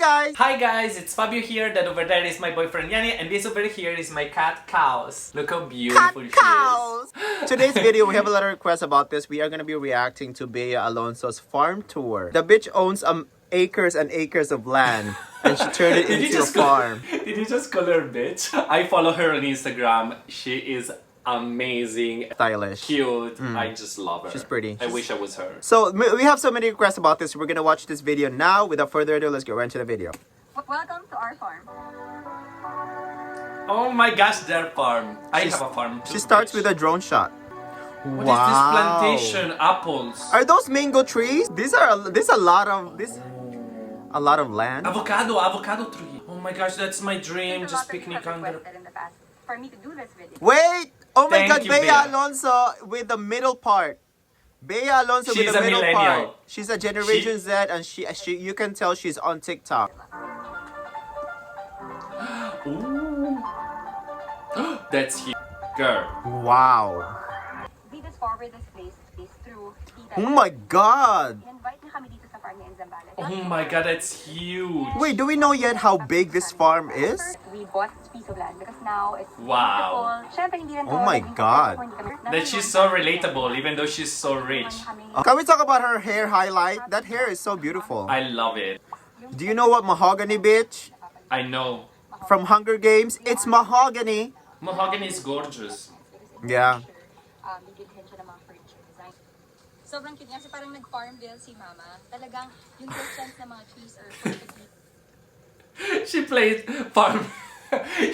guys! Hi guys, it's Fabio here. That over there is my boyfriend Yani, and this over here is my cat Cows. Look how beautiful she is. Today's video, we have a lot of requests about this. We are going to be reacting to Bea Alonzo's farm tour. The bitch owns acres and acres of land, and she turned it into a farm. Did you just call her bitch? I follow her on Instagram. She is amazing, Stylish, cute. I just love her. She's pretty. I wish I was her. So we have so many requests about this. We're gonna watch this video now. Without further ado, let's get right into the video. Welcome to our farm. Oh my gosh, their farm. I have a farm too. She starts with a drone shot. What is this plantation? Apples. Are those mango trees? These are a lot of land. Avocado tree. Oh my gosh, that's my dream. Just picnic under. For me to do this video. Wait! Oh my Thank God, you, Bea Bea. Alonzo with the middle part. Bea Alonzo She's with the a middle millennial. part. She's a Generation Z, and she you can tell she's on TikTok. Ooh. That's huge. Girl. Wow. We discovered this place through Tita. Oh my God. Invite na kami dito sa farm niya in Zambales. Oh my god, that's huge. Wait, do we know yet how big this farm is? We bought this piece of land because now it's Wow. beautiful. Syempre, hindi rin Oh my God. That she's so relatable, even though she's so rich. Can we talk about her hair highlight? That hair is so beautiful. I love it. Do you know what mahogany, bitch? I know. From Hunger Games, it's mahogany. Mahogany is gorgeous. Yeah. Bibigyan siya ng mga furniture design. Sobrang cute niya kasi parang nag-farmville si Mama. Talagang yung distance ng mga trees are perfectly. She played farm.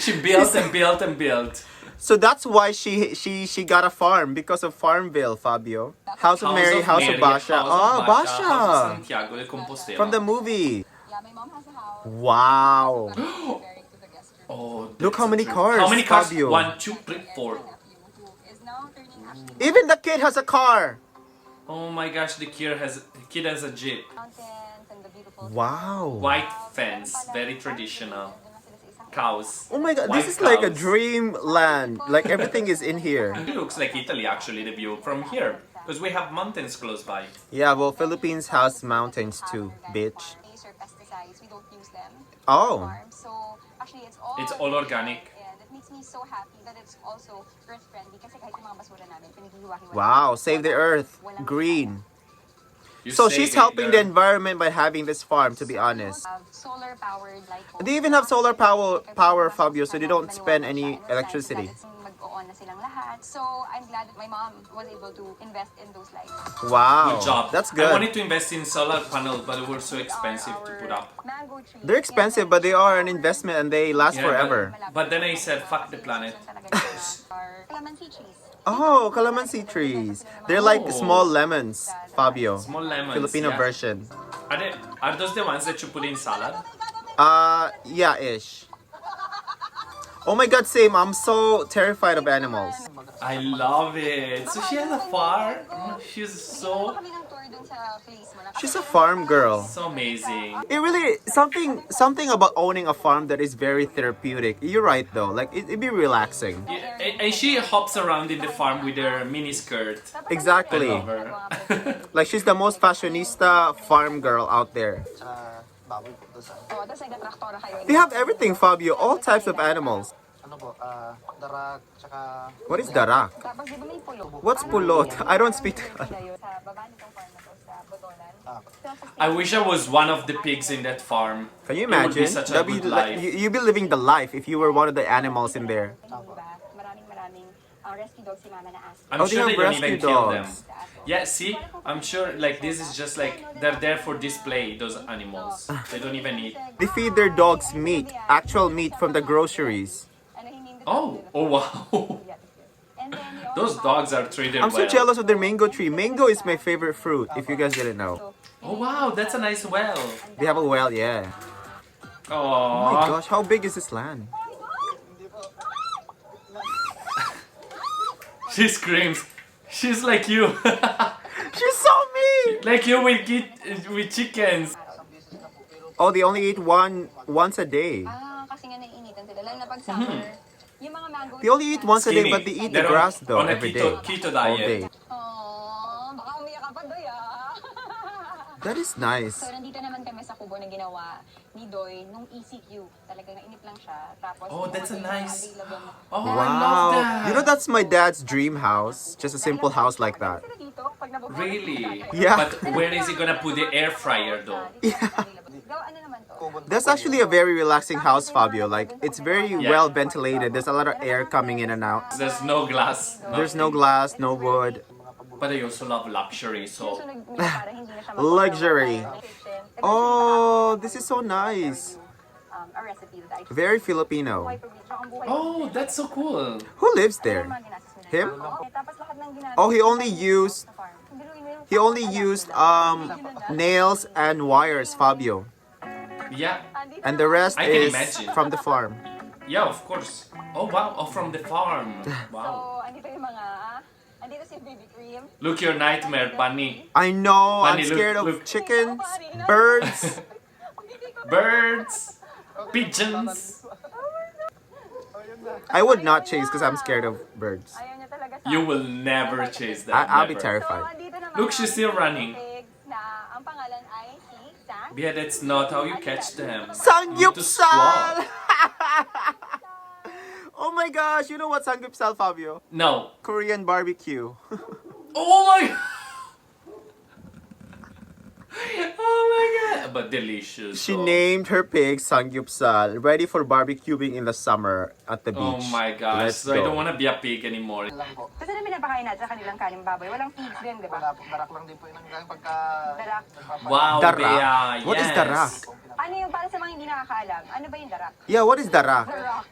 She built and built and built. So that's why she got a farm, because of Farmville, Fabio. House of Mary, House of Basha. Oh, House of Basha! Santiago de Compostela. From the movie. Yeah, my mom has a house. Wow. Comparing to the guest room. Oh, Look how many cars, How many cars? Fabio. 1, 2, 3, 4. Who is now turning actually Even the kid has a car. Oh my gosh, the kid has a jeep. mountains and the beautiful Wow. White fence, very traditional. Cows. Oh my God, White this is like a cows. dream land. Like everything is in here. It looks like Italy actually, the view from here. Because we have mountains close by. Yeah, well, Philippines has mountains too, bitch. Laser pesticides, we don't use them. Oh. Farm. So actually It's all organic. And it makes me so happy that it's also earth friendly kasi kahit yung mga basura namin pinaghihiwa-hiwa. Wow, save the earth. Green. You So say she's it, helping the girl. environment by having this farm, to be honest. Solar powered light bulbs. They even have solar power, Fabio, so they don't spend any electricity. Mag-on na silang lahat. So I'm glad that my mom was able to invest in those lights. Wow. Good job. That's I good. wanted to invest in solar panel, but they were so expensive to put up. Mango trees. They're expensive, but they are an investment and they last Yeah, forever. But then I said, fuck the planet. Calamansi trees. Oh, calamansi trees. They're like Oh. small lemons, Fabio. Small lemons. Filipino yeah. version. Are those the ones that you put in salad? Yeah, ish. Oh my God, same. I'm so terrified of animals. I love it. So she has a farm. She's so She's a farm girl. amazing. It really something about owning a farm that is very therapeutic. You're right though. Like it'd be relaxing. Yeah, and she hops around in the farm with her mini skirt. I Exactly. love her. Like she's the most fashionista farm girl out there. They have everything, Fabio. All types of animals. What is darak? What's pulot? I don't speak Tagalog. I wish I was one of the pigs in that farm. Can you It would be imagine? such a That'd be good like, life. you'd be living the life if you were one of the animals in there. Rescue dog si Mama na ask. I'm Oh, they sure have they don't rescue even kill them. dogs. Yeah, see? I'm sure like this is just like they're there for display, those animals. They don't even eat. They feed their dogs meat, actual meat from the groceries. Oh wow. Those dogs are treated I'm so well. jealous of their mango tree. Mango is my favorite fruit, if you guys didn't know. Oh wow, that's a nice well. They have a well, yeah. Oh Oh my gosh, how big is this land? She screams. She's like you. She's so mean! Like you with chickens. Oh, they only eat once a day. Kasi nga naiinitan sila. Lalo na pag summer. Yung mga mango. They only eat once a day, Skinny. but they eat the They're grass though on a every day. keto All diet. day. Aww, baka umiyak ka pa doy That is nice. So, nandito naman kami sa kubo na ginawa ni Doy nung ECQ. Talagang nainip lang siya. Tapos, Oh, that's a yung mga nice. available na- Oh, I love that. You know, that's my dad's dream house. Just a simple house like that. Sila dito, pag nabubuhay Really? Yeah. But where is he gonna put the air fryer though? Gawa, ano naman to? That's actually a very relaxing house, Fabio. Like, it's very well ventilated. There's a lot of air coming in and out. There's no glass. There's no glass, no wood. But I also love luxury, so Sunog niya para hindi na siya Luxury. magpapagawa ng kitchen. Oh, this is so nice. A recipe that I Very Filipino. oh, that's so cool. Who lives there? Him? Oh, he only used nails and wires, Fabio. Yeah, And the rest I can is imagine. from the farm. yeah, of course. Oh wow, oh from the farm. Wow. So, andito yung mga, andito si Baby Cream. Look your nightmare, bunny. I know, I'm Bunny, look, scared of look. chickens, birds. Birds, pigeons. I would not chase because I'm scared of birds. Ayaw niya talaga sa... You will never chase that. I'll be never. terrified. andito naman Look, she's still running. Na ang pangalan ay si Sam. Yeah, that's not how you catch them. You need to Sangyupsal! squat. Oh my gosh, you know what Sangyupsal, Fabio? No. Korean barbecue. Oh my. Oh my god. But delicious. She oh. named her pig Sangyupsal, ready for barbecuing in the summer at the beach. Oh my gosh. Let's So I go. don't want to be a pig anymore. Kasi na pinapakain natin sa kanilang kaning baboy. Walang feeds din, di ba? Darak lang din po yung pagka... Darak. Wow, Darak? Bea. What is yes. darak? Ano yung para sa mga hindi nakakaalam? Ano ba yung darak? Yeah, what is darak? Darak.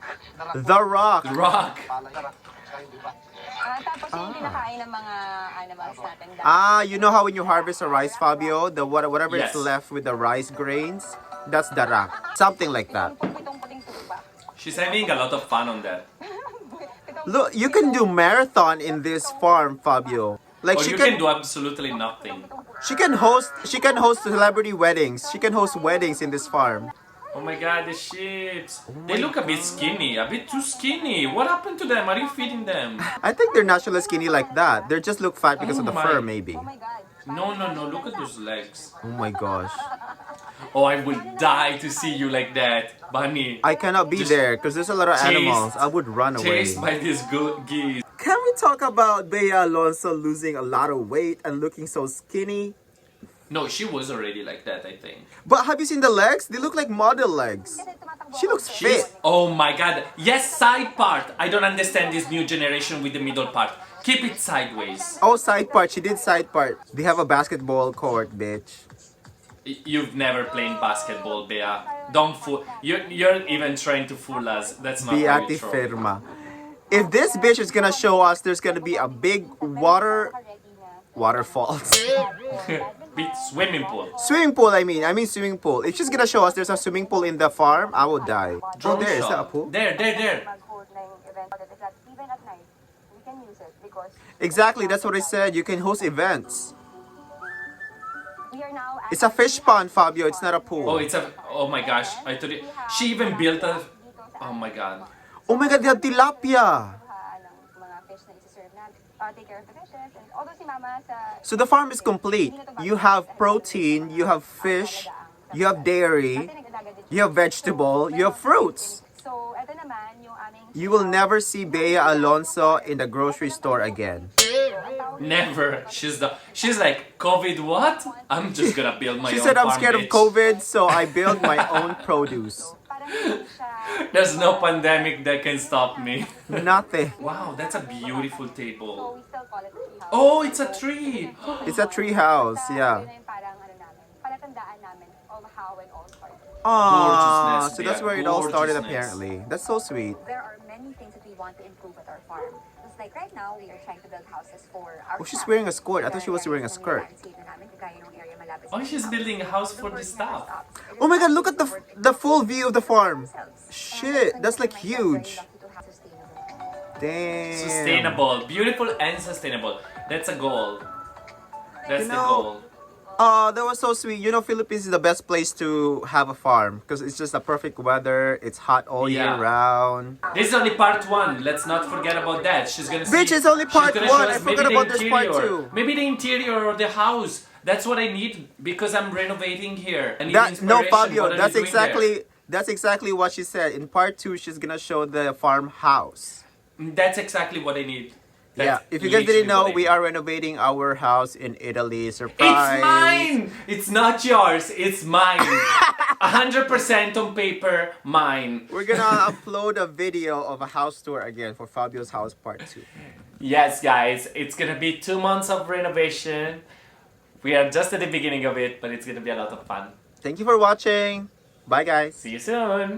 The Rock. Rock. Palay, darak. Kaya hindi pa. Tapos yung kinakain ng mga animals natin. Darak. Ah, you know how when you harvest a rice, Fabio, the whatever Yes. is left with the rice grains, that's darak. Something like that. Pitong puting tupa. She's having a lot of fun on that. Look, you can do marathon in this farm, Fabio. Like Or she you can can, do absolutely nothing. she can host celebrity weddings. She can host weddings in this farm. Oh my god, the sheep. They look a bit skinny, a bit too skinny. What happened to them? Are you feeding them? I think they're naturally skinny like that. They just look fat because Oh of the my. fur, maybe. Oh my God. No, no, no. Look at those legs. Oh my gosh. Oh, I will die to see you like that, Bunny. I cannot be Just there because there's a lot of chased- animals. I would run away. Chased by these geese. Can we talk about Bea Alonzo losing a lot of weight and looking so skinny? No, she was already like that, I think. But have you seen the legs? They look like model legs. Kasi tumatakbo She looks ako. fit. Oh my god. Yes, side part. I don't understand this new generation with the middle part. Keep it sideways. Oh, side part. She did side part. They have a basketball court, bitch. You've never played basketball, Bea. Don't fool. You're even trying to fool us. That's not how you Beati throw. firma. If this bitch is gonna show us there's gonna be a big waterfalls. Big swimming pool. Swimming pool, I mean swimming pool. If she's gonna show us there's a swimming pool in the farm, I will die. Oh, Drone there, is shot. that a pool? There. Mag-hold na yung event. That even at night, we can use it because Exactly, that's what I said. You can host events. we are now at It's a fish pond, Fabio. It's not a pool. Oh, it's a. Oh my gosh. I told you. She even built a. Oh my god. Oh my god, they have tilapia. ng mga fish na isi-serve natin. Take care of the fishes. And although si Mama sa... So the farm is complete. You have protein, you have fish, you have dairy, you have vegetable, you have fruits. So, eto naman yung aming... You will never see Bea Alonzo in the grocery store again. Never. She's like COVID. What? I'm just gonna build my She own said, I'm farm, scared of bitch." COVID, so I build my own produce. Parang hindi siya... There's no pandemic that can stop me. Nothing. Wow, that's a beautiful So, table. we still call it a tree house. Oh, it's a tree. It's a tree house, yeah. Yun na yung parang ano namin, palatandaan namin of how it all started. Aww, Gorgeousness, so that's yeah, where it all started gorgeousness. apparently. That's so sweet. There are many things that we want to improve at our farm. Just like right now, we are trying to build houses for our Oh, she's staff. wearing a skirt. I thought she was wearing a skirt. Oh, she's building a house for the staff. Oh my god, look at the full view of the farm. Shit, that's like huge. Damn. Sustainable, beautiful and sustainable. That's a goal. That's You the know- goal. That was so sweet. You know, Philippines is the best place to have a farm because it's just the perfect weather. It's hot all year Yeah. round. This is only part one. Let's not forget about that. She's gonna see. Bitch, it's only she's part gonna one. show I us maybe forgot the about this part interior. two. Maybe the interior of the house. That's what I need because I'm renovating here. I need That no, inspiration. Fabio. What are That's you doing there? exactly what she said. In part 2, she's gonna show the farmhouse. That's exactly what I need. Yeah, That's if you guys didn't literally what know, I we need. are renovating our house in Italy. Surprise! It's mine! It's not yours, it's mine. 100% on paper, mine. We're gonna upload a video of a house tour again for Fabio's house part 2. Yes, guys, it's gonna be 2 months of renovation. We are just at the beginning of it, but it's gonna be a lot of fun. Thank you for watching. Bye, guys. See you soon!